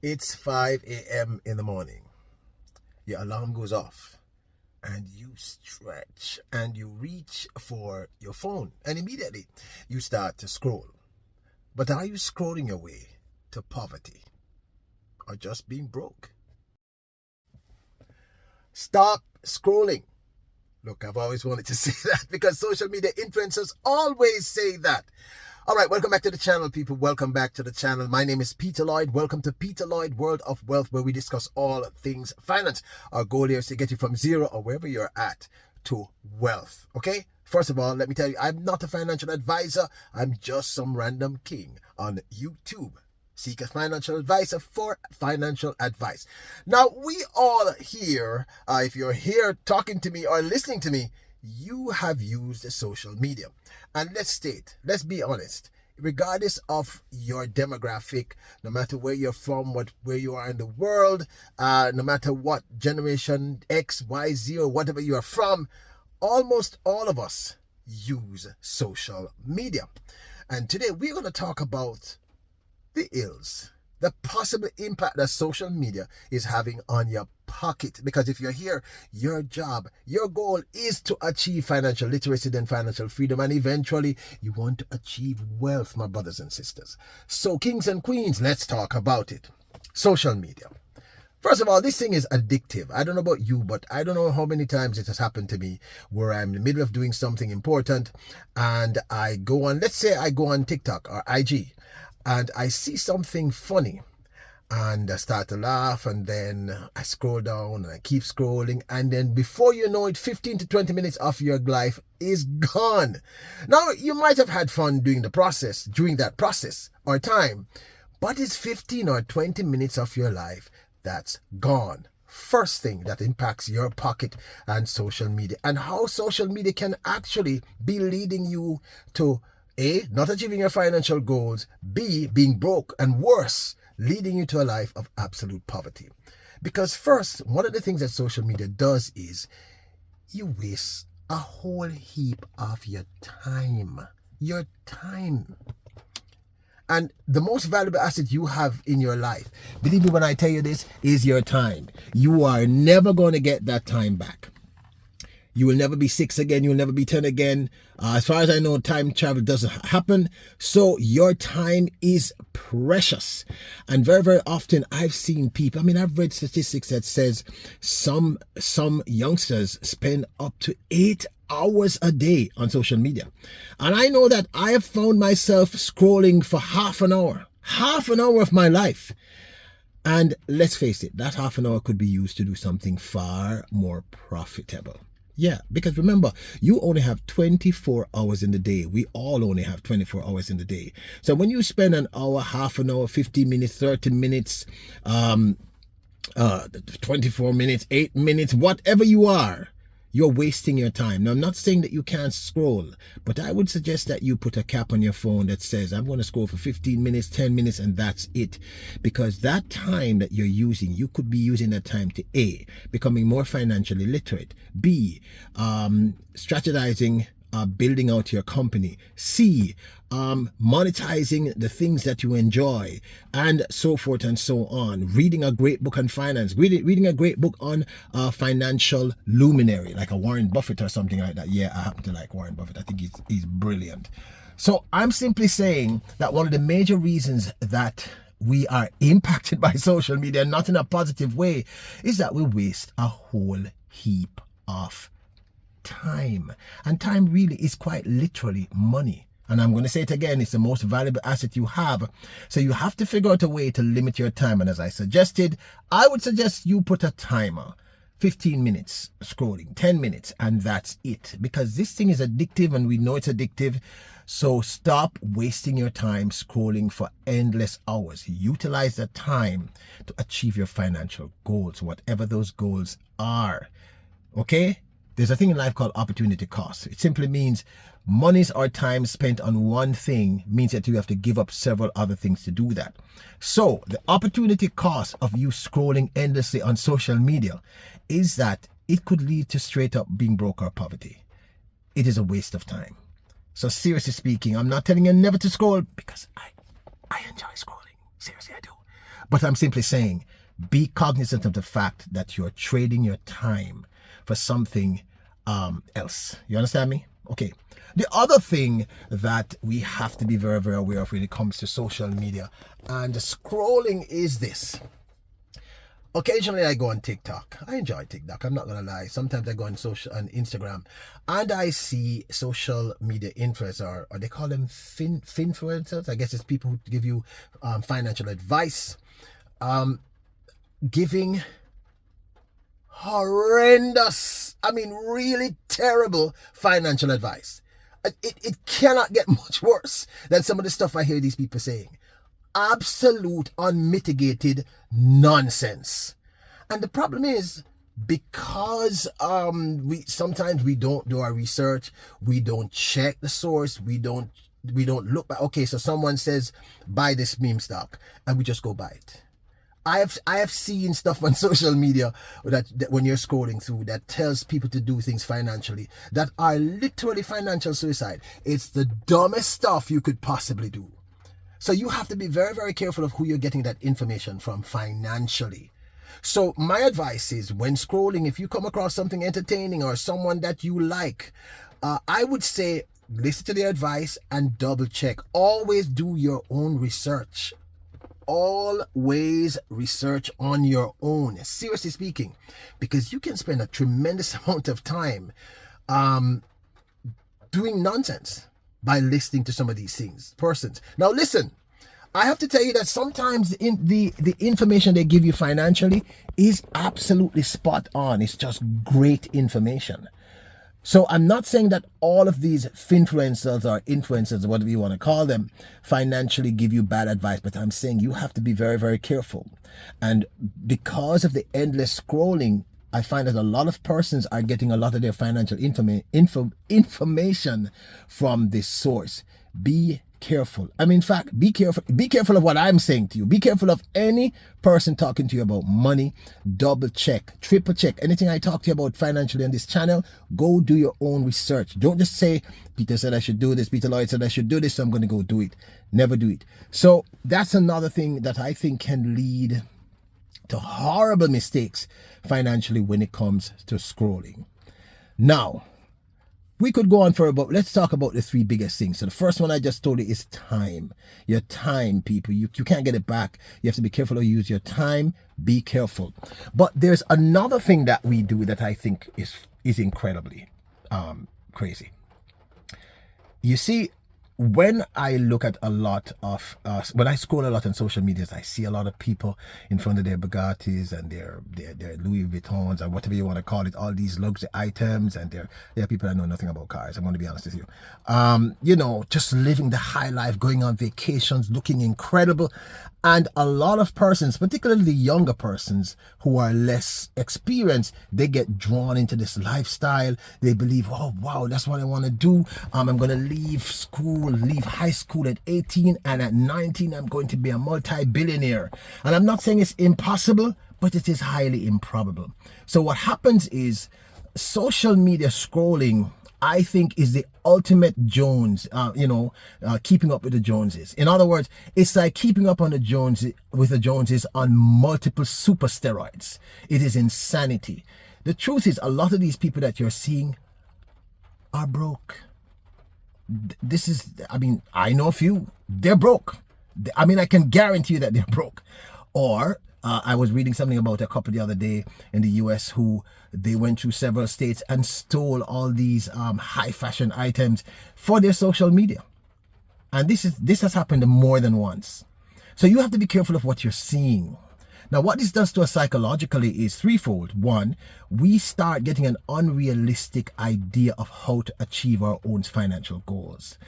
It's 5 a.m. in the morning. Your alarm goes off and you stretch and you reach for your phone and immediately you start to scroll. But are you scrolling your way to poverty or just being broke? Stop scrolling. Look, I've always wanted to say that because social media influencers always say that. All right, welcome back to the channel, people. Welcome back to the channel. My name is Peter Lloyd. Welcome to Peter Lloyd World of Wealth, where we discuss all things finance. Our goal here is to get you from zero or wherever you're at to wealth, okay? First of all, let me tell you, I'm not a financial advisor. I'm just some random king on YouTube. Seek a financial advisor for financial advice. Now, we all here, if you're here talking to me or listening to me, you have used social media. And let's be honest, regardless of your demographic, no matter where you're from, where you are in the world, no matter what generation X, Y, Z, or whatever you are from, almost all of us use social media. And today we're going to talk about the ills, the possible impact that social media is having on your pocket. Because if you're here, your job, your goal is to achieve financial literacy and financial freedom, and eventually you want to achieve wealth, my brothers and sisters. So kings and queens, let's talk about it. Social media. First of all, this thing is addictive. I don't know about you, but I don't know how many times it has happened to me where I'm in the middle of doing something important and I go on, let's say I go on TikTok or IG, and I see something funny and I start to laugh, and then I scroll down and I keep scrolling, and then before you know it, 15 to 20 minutes of your life is gone. Now, you might have had fun during that process or time, but it's 15 or 20 minutes of your life that's gone. First thing that impacts your pocket and social media, and how social media can actually be leading you to A, not achieving your financial goals, B, being broke, and worse, leading you to a life of absolute poverty. Because first, one of the things that social media does is you waste a whole heap of your time. Your time. And the most valuable asset you have in your life, believe me when I tell you this, is your time. You are never going to get that time back. You will never be 6 again. You will never be 10 again. As far as I know, time travel doesn't happen. So your time is precious. And very, very often I've seen people, I've read statistics that says some youngsters spend up to 8 hours a day on social media. And I know that I have found myself scrolling for half an hour of my life. And let's face it, that half an hour could be used to do something far more profitable. Yeah, because remember, you only have 24 hours in the day. We all only have 24 hours in the day. So when you spend an hour, half an hour, 15 minutes, 30 minutes, 24 minutes, 8 minutes, whatever you are, you're wasting your time. Now, I'm not saying that you can't scroll, but I would suggest that you put a cap on your phone that says, I'm going to scroll for 15 minutes, 10 minutes, and that's it. Because that time that you're using, you could be using that time to A, becoming more financially literate, B, strategizing, building out your company, C, monetizing the things that you enjoy, and so forth and so on. Reading a great book on finance, reading a great book on financial luminary, like a Warren Buffett or something like that. Yeah, I happen to like Warren Buffett. I think he's brilliant. So I'm simply saying that one of the major reasons that we are impacted by social media, not in a positive way, is that we waste a whole heap of time. And time really is quite literally money. And I'm going to say it again, it's the most valuable asset you have. So you have to figure out a way to limit your time. And as I suggested, I would suggest you put a timer. 15 minutes scrolling, 10 minutes, and that's it. Because this thing is addictive, and we know it's addictive. So stop wasting your time scrolling for endless hours. Utilize that time to achieve your financial goals, whatever those goals are. Okay? There's a thing in life called opportunity cost. It simply means monies or time spent on one thing means that you have to give up several other things to do that. So the opportunity cost of you scrolling endlessly on social media is that it could lead to straight up being broke or poverty. It is a waste of time. So seriously speaking, I'm not telling you never to scroll, because I enjoy scrolling. Seriously, I do. But I'm simply saying, be cognizant of the fact that you're trading your time for something else. You understand me? Okay. The other thing that we have to be very, very aware of when it comes to social media and scrolling is this. Occasionally I go on TikTok. I enjoy TikTok. I'm not gonna lie. Sometimes I go on Instagram and I see social media influencers, or they call them finfluencers. I guess it's people who give you financial advice, giving horrendous, I mean really terrible financial advice. It cannot get much worse than some of the stuff I hear these people saying. Absolute unmitigated nonsense. And the problem is, because we sometimes we don't do our research, we don't check the source, we don't look back. Okay, so someone says buy this meme stock and we just go buy it. I have seen stuff on social media that when you're scrolling through that tells people to do things financially that are literally financial suicide. It's the dumbest stuff you could possibly do. So you have to be very, very careful of who you're getting that information from financially. So my advice is, when scrolling, if you come across something entertaining or someone that you like, I would say listen to their advice and double check. Always do your own research. Always research on your own, seriously speaking, because you can spend a tremendous amount of time doing nonsense by listening to some of these persons. Now listen, I have to tell you that sometimes the information they give you financially is absolutely spot on. It's just great information. So I'm not saying that all of these finfluencers or influencers, or whatever you want to call them, financially give you bad advice, but I'm saying you have to be very, very careful. And because of the endless scrolling, I find that a lot of persons are getting a lot of their financial information from this source. Be careful. I mean, in fact, be careful of what I'm saying to you. Be careful of any person talking to you about money. Double check, triple check. Anything I talk to you about financially on this channel, go do your own research. Don't just say, Peter said I should do this, Peter Lloyd said I should do this, so I'm going to go do it. Never do it. So that's another thing that I think can lead to horrible mistakes financially when it comes to scrolling. Now, we could go on for about, let's talk about the three biggest things. So the first one I just told you is time. Your time, people. You can't get it back. You have to be careful to use your time. Be careful. But there's another thing that we do that I think is incredibly crazy. You see, when I look at a lot of, when I scroll a lot on social media, I see a lot of people in front of their Bugattis and their Louis Vuittons, or whatever you want to call it, all these luxury items, and there are people that know nothing about cars. I'm going to be honest with you. You know, just living the high life, going on vacations, looking incredible. And a lot of persons, particularly younger persons who are less experienced, they get drawn into this lifestyle. They believe, oh, wow, that's what I want to do. I'm going to leave high school at 18, and at 19, I'm going to be a multi-billionaire. And I'm not saying it's impossible, but it is highly improbable. So what happens is social media scrolling, I think, is the ultimate Jones, keeping up with the Joneses. In other words, it's like keeping up on the Joneses on multiple super steroids. It is insanity. The truth is, a lot of these people that you're seeing are broke. I know a few. They're broke. I mean, I can guarantee you that they're broke. Or I was reading something about a couple the other day in the US who they went through several states and stole all these high fashion items for their social media. And this has happened more than once. So you have to be careful of what you're seeing. Now, what this does to us psychologically is threefold. One, we start getting an unrealistic idea of how to achieve our own financial goals.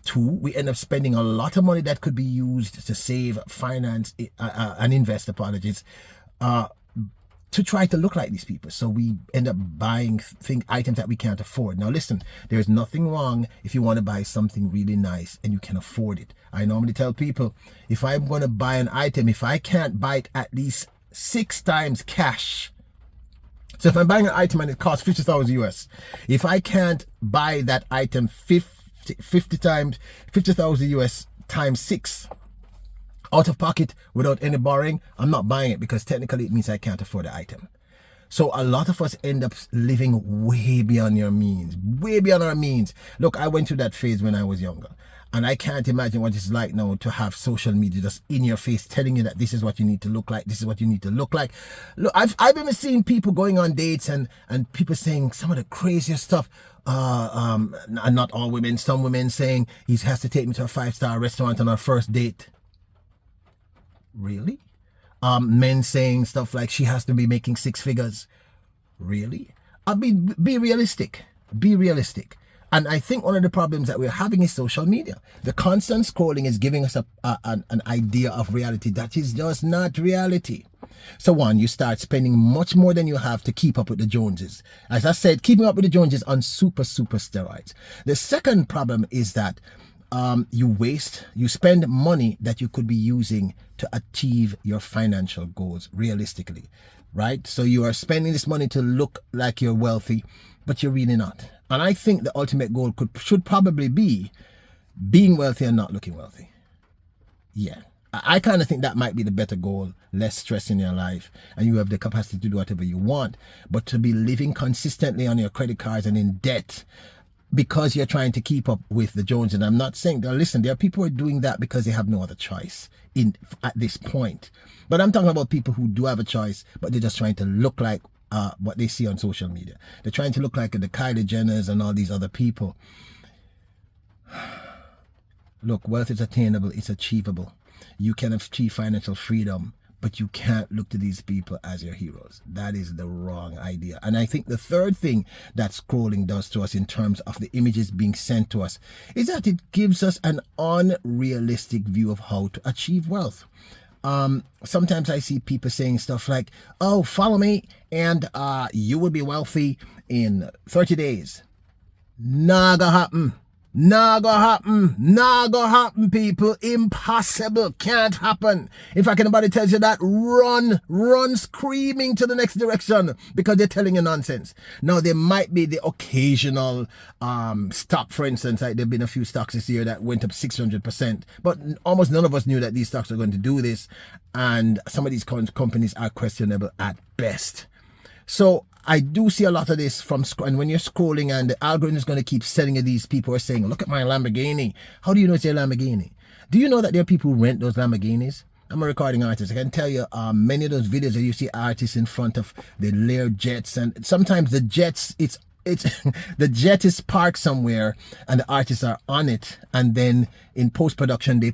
Two, we end up spending a lot of money that could be used to save, finance, and invest, to try to look like these people. So we end up buying items that we can't afford. Now listen, there's nothing wrong if you want to buy something really nice and you can afford it. I normally tell people, if I'm going to buy an item, if I can't buy it at least 6 times cash. So if I'm buying an item and it costs 50,000 US, if I can't buy that item 50,000 US times 6, out of pocket without any borrowing, I'm not buying it because technically it means I can't afford the item. So a lot of us end up living way beyond your means, way beyond our means. Look, I went through that phase when I was younger. And I can't imagine what it's like now to have social media just in your face telling you that this is what you need to look like. This is what you need to look like. Look, I've even seen people going on dates and people saying some of the craziest stuff. And not all women, some women saying he has to take me to a 5-star restaurant on our first date. Really? Men saying stuff like she has to be making 6 figures. Really? I mean, be realistic. Be realistic. And I think one of the problems that we're having is social media. The constant scrolling is giving us an idea of reality that is just not reality. So one, you start spending much more than you have to keep up with the Joneses. As I said, keeping up with the Joneses on super steroids. The second problem is that you spend money that you could be using to achieve your financial goals realistically, right? So you are spending this money to look like you're wealthy, but you're really not. And I think the ultimate goal should probably be being wealthy and not looking wealthy. Yeah. I kind of think that might be the better goal. Less stress in your life and you have the capacity to do whatever you want. But to be living consistently on your credit cards and in debt because you're trying to keep up with the Joneses. And I'm not saying that, listen, there are people who are doing that because they have no other choice at this point. But I'm talking about people who do have a choice, but they're just trying to look like what they see on social media. They're trying to look like the Kylie Jenners and all these other people. Look, wealth is attainable, it's achievable. You can achieve financial freedom, but you can't look to these people as your heroes. That is the wrong idea. And I think the third thing that scrolling does to us in terms of the images being sent to us is that it gives us an unrealistic view of how to achieve wealth. Sometimes I see people saying stuff like, oh, follow me and you will be wealthy in 30 days. Nah, gonna happen. Nah, gonna happen. Nah, gonna happen, people. Impossible. Can't happen. In fact, anybody tells you that, run screaming to the next direction because they're telling you nonsense. Now, there might be the occasional stock, for instance. Like there have been a few stocks this year that went up 600%, but almost none of us knew that these stocks are going to do this. And some of these companies are questionable at best. So I do see a lot of this and when you're scrolling and the algorithm is going to keep selling you these people who are saying, look at my Lamborghini. How do you know it's your Lamborghini? Do you know that there are people who rent those Lamborghinis? I'm a recording artist. I can tell you many of those videos that you see artists in front of the Lear jets, and sometimes the jets, it's the jet is parked somewhere and the artists are on it, and then in post-production they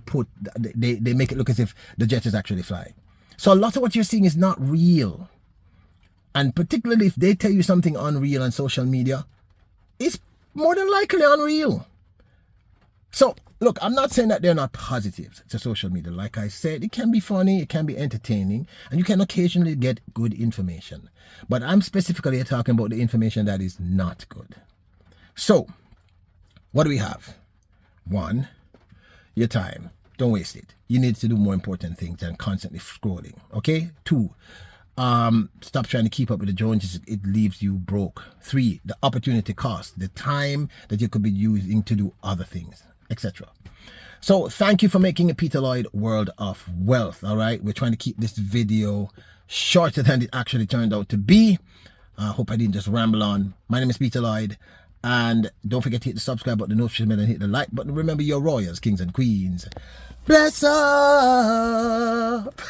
make it look as if the jet is actually flying. So a lot of what you're seeing is not real. And particularly if they tell you something unreal on social media, it's more than likely unreal. So, look, I'm not saying that they're not positives to social media. Like I said, it can be funny, it can be entertaining, and you can occasionally get good information. But I'm specifically talking about the information that is not good. So, what do we have? 1, your time. Don't waste it. You need to do more important things than constantly scrolling. Okay? 2, stop trying to keep up with the Joneses. It leaves you broke. 3, the opportunity cost, the time that you could be using to do other things, etc. So thank you for making a Peter Lloyd World of Wealth. All right, we're trying to keep this video shorter than it actually turned out to be. I hope I didn't just ramble on. My name is Peter Lloyd, and don't forget to hit the subscribe button, the notification bell, and hit the like button. Remember, you're royals, kings and queens. Bless up.